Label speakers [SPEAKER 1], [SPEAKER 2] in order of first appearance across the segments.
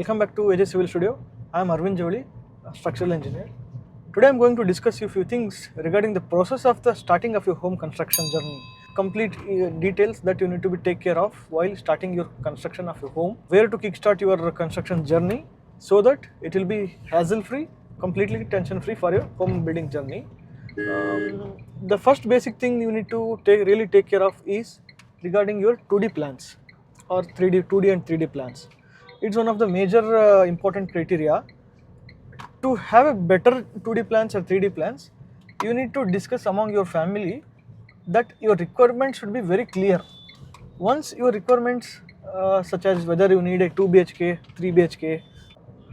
[SPEAKER 1] Welcome back to AJ Civil Studio. I am Arvind Javali, a structural engineer. Today I am going to discuss a few things regarding the process of the starting of your home construction journey. Complete details that you need to be take care of while starting your construction of your home. Where to kickstart your construction journey so that it will be hassle free, completely tension free for your home building journey. The first basic thing you need to really take care of is regarding your 2D plans or 2D and 3D plans. It's one of the major important criteria. To have a better 2D plans or 3D plans, you need to discuss among your family that your requirements should be very clear. Once your requirements such as whether you need a 2 BHK, 3 BHK,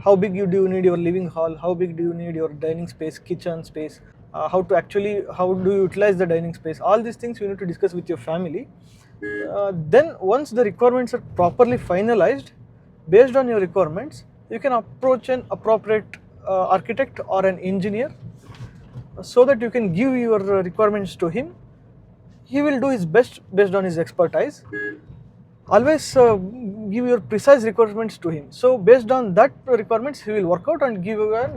[SPEAKER 1] how big do you need your living hall, how big do you need your dining space, kitchen space, how do you utilize the dining space, all these things you need to discuss with your family. Then once the requirements are properly finalized, based on your requirements, you can approach an appropriate architect or an engineer so that you can give your requirements to him. He will do his best based on his expertise. Always give your precise requirements to him. So based on that requirements, he will work out and give you a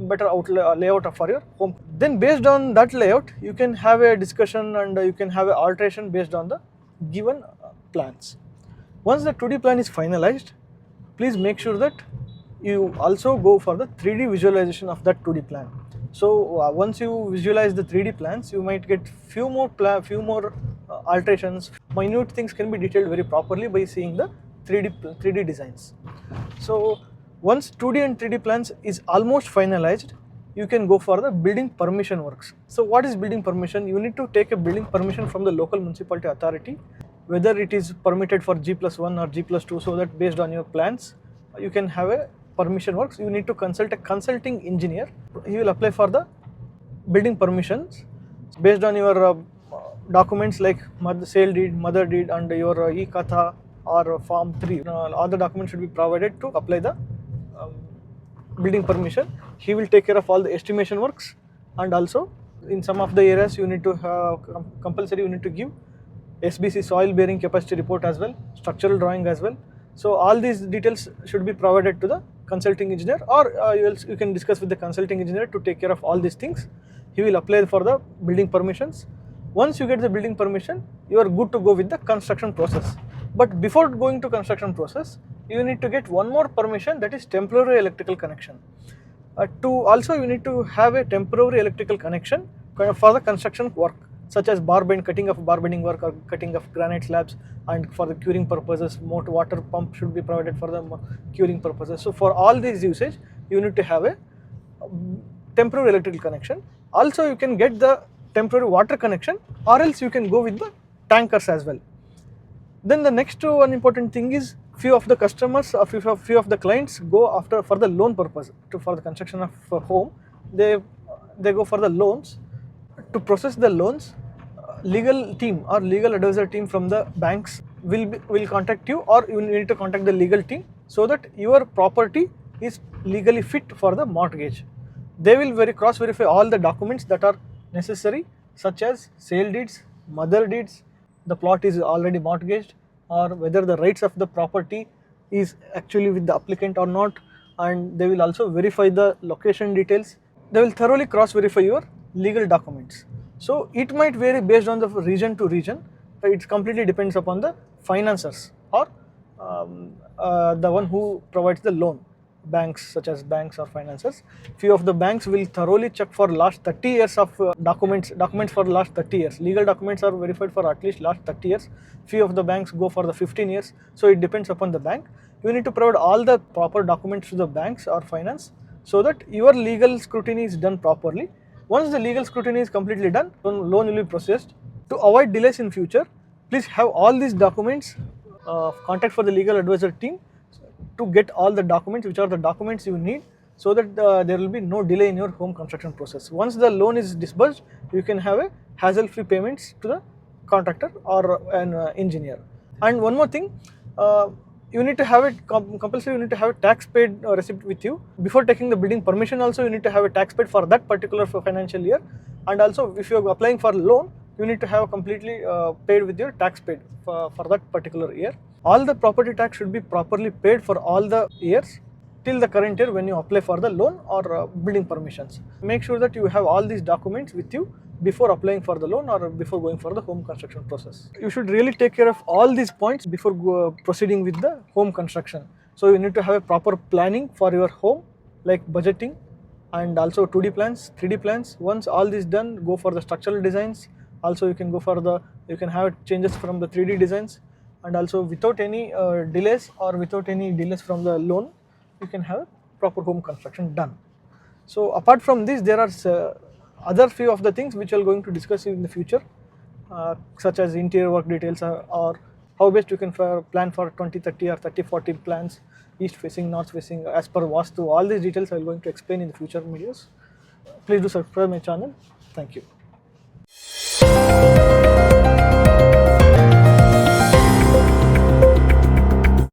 [SPEAKER 1] better layout for your home. Then based on that layout, you can have a discussion and you can have an alteration based on the given plans. Once the 2D plan is finalized, please make sure that you also go for the 3D visualization of that 2D plan. So once you visualize the 3D plans, you might get few more alterations. Minute things can be detailed very properly by seeing the 3D designs. So once 2D and 3D plans is almost finalized, you can go for the building permission works. So what is building permission? You need to take a building permission from the local municipality authority, whether it is permitted for G+1 or G+2, so that based on your plans, you can have a permission works. You need to consult a consulting engineer. He will apply for the building permissions based on your documents like sale deed, mother deed and your e-Katha or form 3. All the documents should be provided to apply the building permission. He will take care of all the estimation works, and also in some of the areas you need to have compulsory you need to give SBC soil bearing capacity report as well, structural drawing as well. So all these details should be provided to the consulting engineer, or you can discuss with the consulting engineer to take care of all these things. He will apply for the building permissions. Once you get the building permission, you are good to go with the construction process. But before going to construction process, you need to get one more permission, that is temporary electrical connection. You need to have a temporary electrical connection for the construction work, such as cutting of bar bending work or cutting of granite slabs, and for the curing purposes, water pump should be provided for the curing purposes. So for all these usage, you need to have a temporary electrical connection. Also you can get the temporary water connection, or else you can go with the tankers as well. Then the next one important thing is, few of the customers or few of the clients go after for the loan purpose for the construction of a home. They go for the loans. To process the loans, legal team or legal advisor team from the banks will contact you, or you need to contact the legal team so that your property is legally fit for the mortgage. They will cross verify all the documents that are necessary, such as sale deeds, mother deeds, the plot is already mortgaged, or whether the rights of the property is actually with the applicant or not, and they will also verify the location details. They will thoroughly cross verify your legal documents. So it might vary based on the region to region. It completely depends upon the financiers or the one who provides the loan, banks such as banks or financiers. Few of the banks will thoroughly check for last 30 years of documents for last 30 years. Legal documents are verified for at least last 30 years. Few of the banks go for the 15 years. So it depends upon the bank. You need to provide all the proper documents to the banks or finance so that your legal scrutiny is done properly. Once the legal scrutiny is completely done, loan will be processed. To avoid delays in future, please have all these documents, contact for the legal advisor team to get all the documents, which are the documents you need, so that there will be no delay in your home construction process. Once the loan is disbursed, you can have a hassle-free payments to the contractor or an engineer. And one more thing, you need to have it compulsory. You need to have a tax paid receipt with you before taking the building permission. Also, you need to have a tax paid for that particular financial year, and also if you are applying for loan, you need to have completely paid with your tax paid for that particular year. All the property tax should be properly paid for all the years. till the current year when you apply for the loan or building permissions. Make sure that you have all these documents with you before applying for the loan or before going for the home construction process. You should really take care of all these points before proceeding with the home construction. So you need to have a proper planning for your home, like budgeting and also 2D plans, 3D plans. Once all this done, go for the structural designs. Also you can go for the, you can have changes from the 3D designs, and also without any delays or without any delays from the loan, you can have proper home construction done. So apart from this, there are other few of the things which we are going to discuss in the future, such as interior work details or how best you can plan for 20-30 or 30-40 plans, east facing, north facing, as per Vastu. All these details I am going to explain in the future videos. Please do subscribe my channel. Thank you.